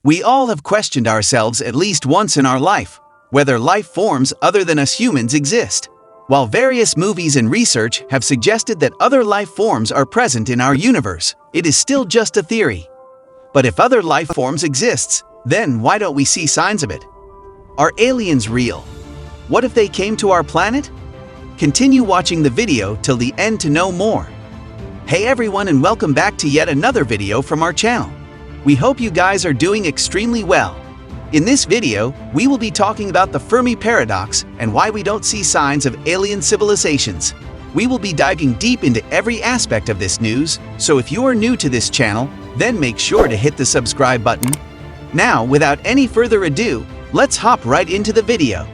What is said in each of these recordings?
We all have questioned ourselves at least once in our life, whether life forms other than us humans exist. While various movies and research have suggested that other life forms are present in our universe, it is still just a theory. But if other life forms exists, then why don't we see signs of it? Are aliens real? What if they came to our planet? Continue watching the video till the end to know more. Hey everyone, and welcome back to yet another video from our channel. We hope you guys are doing extremely well. In this video, we will be talking about the Fermi paradox and why we don't see signs of alien civilizations. We will be diving deep into every aspect of this news, so if you are new to this channel, then make sure to hit the subscribe button. Now, without any further ado, let's hop right into the video.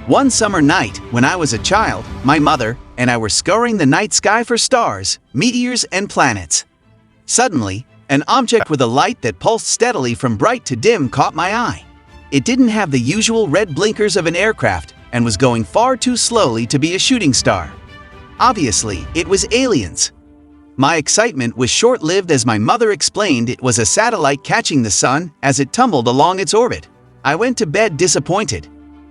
One summer night, when I was a child, my mother and I were scouring the night sky for stars, meteors, and planets. Suddenly, an object with a light that pulsed steadily from bright to dim caught my eye. It didn't have the usual red blinkers of an aircraft and was going far too slowly to be a shooting star. Obviously, it was aliens. My excitement was short-lived as my mother explained it was a satellite catching the sun as it tumbled along its orbit. I went to bed disappointed.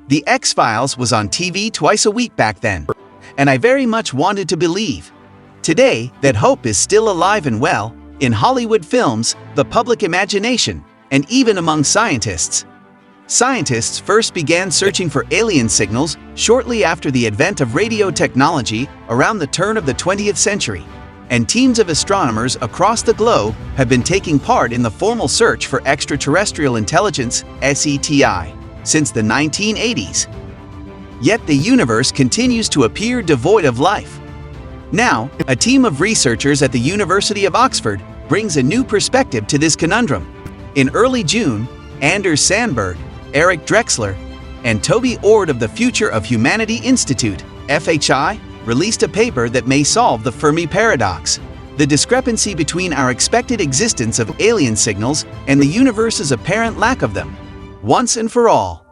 The X-Files was on TV twice a week back then, and I very much wanted to believe. Today, that hope is still alive and well, in Hollywood films, the public imagination, and even among scientists. Scientists first began searching for alien signals shortly after the advent of radio technology around the turn of the 20th century, and teams of astronomers across the globe have been taking part in the formal search for extraterrestrial intelligence (SETI) since the 1980s. Yet the universe continues to appear devoid of life. Now, a team of researchers at the University of Oxford brings a new perspective to this conundrum. In early June, Anders Sandberg, Eric Drexler, and Toby Ord of the Future of Humanity Institute, FHI, released a paper that may solve the Fermi paradox, the discrepancy between our expected existence of alien signals and the universe's apparent lack of them, once and for all.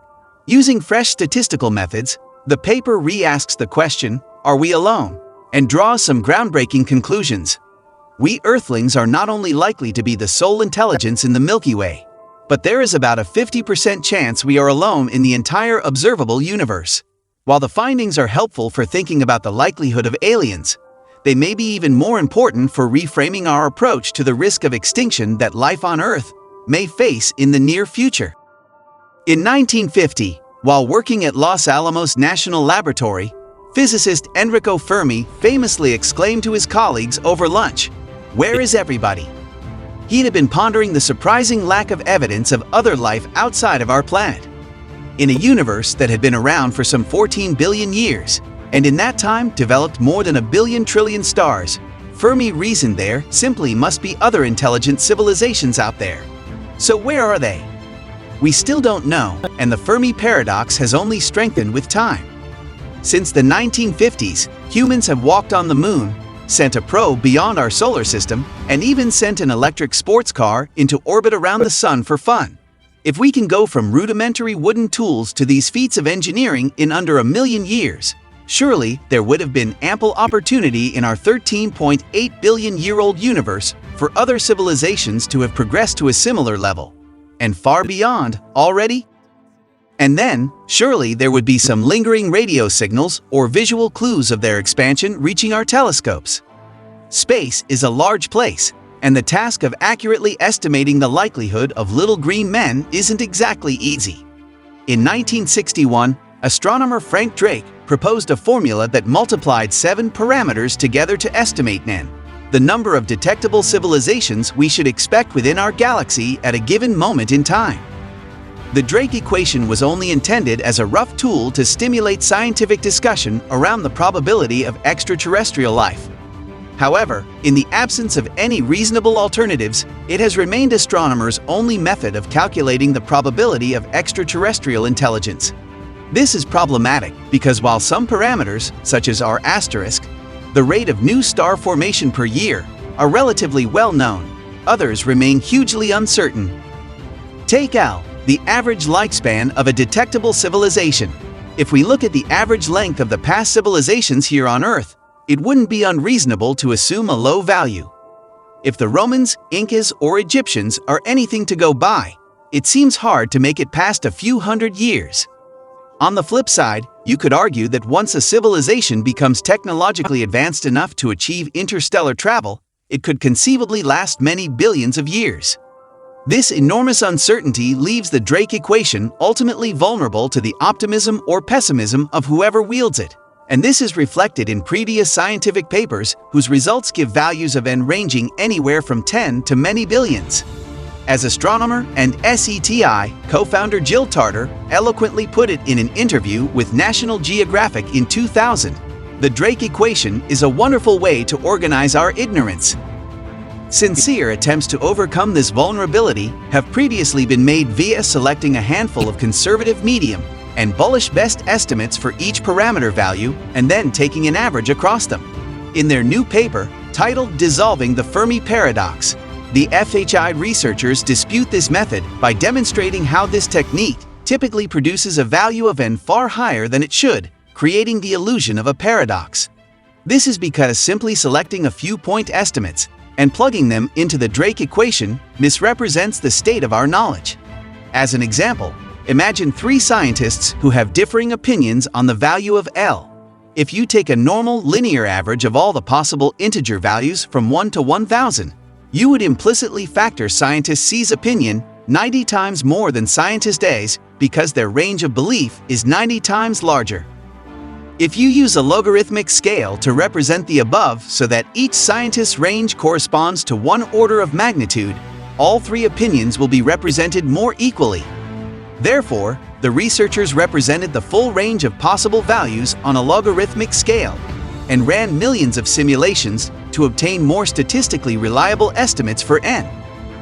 Using fresh statistical methods, the paper re-asks the question, "Are we alone?" and draws some groundbreaking conclusions. We Earthlings are not only likely to be the sole intelligence in the Milky Way, but there is about a 50% chance we are alone in the entire observable universe. While the findings are helpful for thinking about the likelihood of aliens, they may be even more important for reframing our approach to the risk of extinction that life on Earth may face in the near future. In 1950, while working at Los Alamos National Laboratory, physicist Enrico Fermi famously exclaimed to his colleagues over lunch, "Where is everybody?" He had been pondering the surprising lack of evidence of other life outside of our planet. In a universe that had been around for some 14 billion years, and in that time developed more than 1 billion stars, Fermi reasoned there simply must be other intelligent civilizations out there. So where are they? We still don't know, and the Fermi paradox has only strengthened with time. Since the 1950s, humans have walked on the moon, sent a probe beyond our solar system, and even sent an electric sports car into orbit around the sun for fun. If we can go from rudimentary wooden tools to these feats of engineering in under 1 million years, surely there would have been ample opportunity in our 13.8 billion-year-old universe for other civilizations to have progressed to a similar level, and far beyond already. And then, surely there would be some lingering radio signals or visual clues of their expansion reaching our telescopes. Space is a large place, and the task of accurately estimating the likelihood of little green men isn't exactly easy. In 1961, astronomer Frank Drake proposed a formula that multiplied 7 parameters together to estimate n, the number of detectable civilizations we should expect within our galaxy at a given moment in time. The Drake equation was only intended as a rough tool to stimulate scientific discussion around the probability of extraterrestrial life. However, in the absence of any reasonable alternatives, it has remained astronomers' only method of calculating the probability of extraterrestrial intelligence. This is problematic because while some parameters, such as R*, the rate of new star formation per year, are relatively well known, others remain hugely uncertain. Take L, the average lifespan of a detectable civilization. If we look at the average length of the past civilizations here on Earth, it wouldn't be unreasonable to assume a low value. If the Romans, Incas, or Egyptians are anything to go by, it seems hard to make it past a few hundred years. On the flip side, you could argue that once a civilization becomes technologically advanced enough to achieve interstellar travel, it could conceivably last many billions of years. This enormous uncertainty leaves the Drake equation ultimately vulnerable to the optimism or pessimism of whoever wields it, and this is reflected in previous scientific papers whose results give values of n ranging anywhere from 10 to many billions. As astronomer and SETI co-founder Jill Tarter eloquently put it in an interview with National Geographic in 2000, the Drake equation is a wonderful way to organize our ignorance. Sincere attempts to overcome this vulnerability have previously been made via selecting a handful of conservative medium and bullish best estimates for each parameter value and then taking an average across them. In their new paper, titled Dissolving the Fermi Paradox, the FHI researchers dispute this method by demonstrating how this technique typically produces a value of n far higher than it should, creating the illusion of a paradox. This is because simply selecting a few point estimates and plugging them into the Drake equation misrepresents the state of our knowledge. As an example, imagine three scientists who have differing opinions on the value of L. If you take a normal linear average of all the possible integer values from 1 to 1000, you would implicitly factor scientist C's opinion 90 times more than scientist A's because their range of belief is 90 times larger. If you use a logarithmic scale to represent the above so that each scientist's range corresponds to one order of magnitude, all three opinions will be represented more equally. Therefore, the researchers represented the full range of possible values on a logarithmic scale and ran millions of simulations to obtain more statistically reliable estimates for n.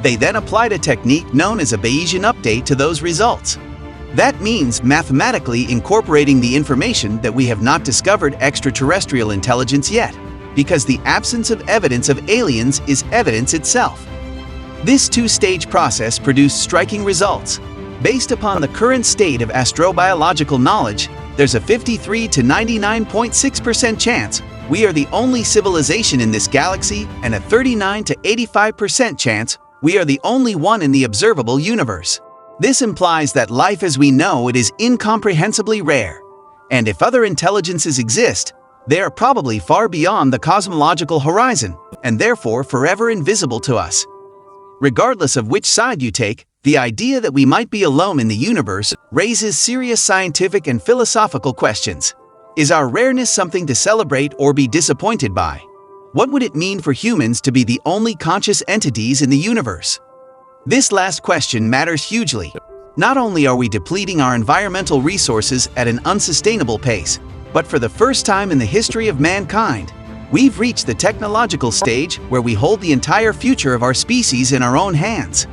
They then applied a technique known as a Bayesian update to those results. That means mathematically incorporating the information that we have not discovered extraterrestrial intelligence yet, because the absence of evidence of aliens is evidence itself. This two-stage process produced striking results. Based upon the current state of astrobiological knowledge, there's a 53 to 99.6% chance we are the only civilization in this galaxy and a 39 to 85% chance we are the only one in the observable universe. This implies that life as we know it is incomprehensibly rare, and if other intelligences exist, they are probably far beyond the cosmological horizon and therefore forever invisible to us. Regardless of which side you take, the idea that we might be alone in the universe raises serious scientific and philosophical questions. Is our rareness something to celebrate or be disappointed by? What would it mean for humans to be the only conscious entities in the universe? This last question matters hugely. Not only are we depleting our environmental resources at an unsustainable pace, but for the first time in the history of mankind, we've reached the technological stage where we hold the entire future of our species in our own hands.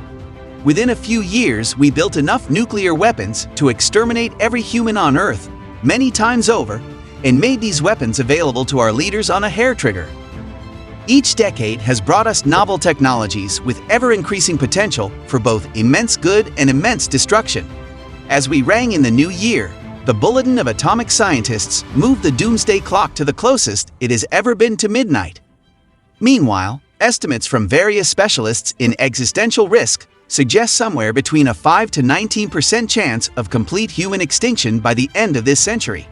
Within a few years, we built enough nuclear weapons to exterminate every human on Earth many times over and made these weapons available to our leaders on a hair trigger. Each decade has brought us novel technologies with ever-increasing potential for both immense good and immense destruction. As we rang in the new year, the Bulletin of Atomic Scientists moved the doomsday clock to the closest it has ever been to midnight. Meanwhile, estimates from various specialists in existential risk suggest somewhere between a 5 to 19% chance of complete human extinction by the end of this century,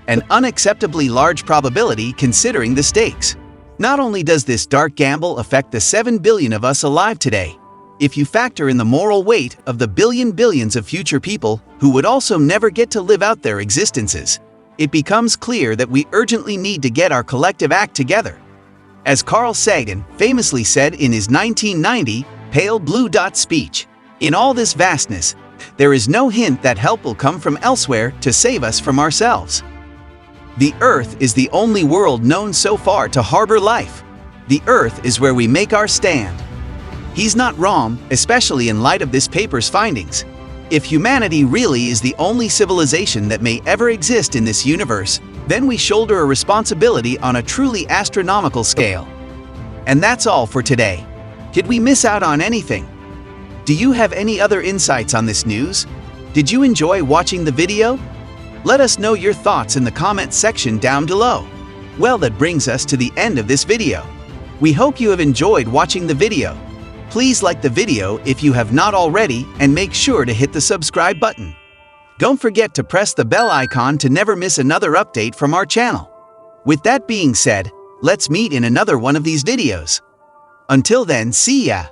an unacceptably large probability considering the stakes. Not only does this dark gamble affect the 7 billion of us alive today, if you factor in the moral weight of the billions of future people who would also never get to live out their existences, it becomes clear that we urgently need to get our collective act together. As Carl Sagan famously said in his 1990 Pale Blue Dot speech, "In all this vastness, there is no hint that help will come from elsewhere to save us from ourselves." The Earth is the only world known so far to harbor life. The Earth is where we make our stand. He's not wrong, especially in light of this paper's findings. If humanity really is the only civilization that may ever exist in this universe, then we shoulder a responsibility on a truly astronomical scale. And that's all for today. Did we miss out on anything? Do you have any other insights on this news? Did you enjoy watching the video? Let us know your thoughts in the comment section down below. Well, that brings us to the end of this video. We hope you have enjoyed watching the video. Please like the video if you have not already and make sure to hit the subscribe button. Don't forget to press the bell icon to never miss another update from our channel. With that being said, let's meet in another one of these videos. Until then, see ya!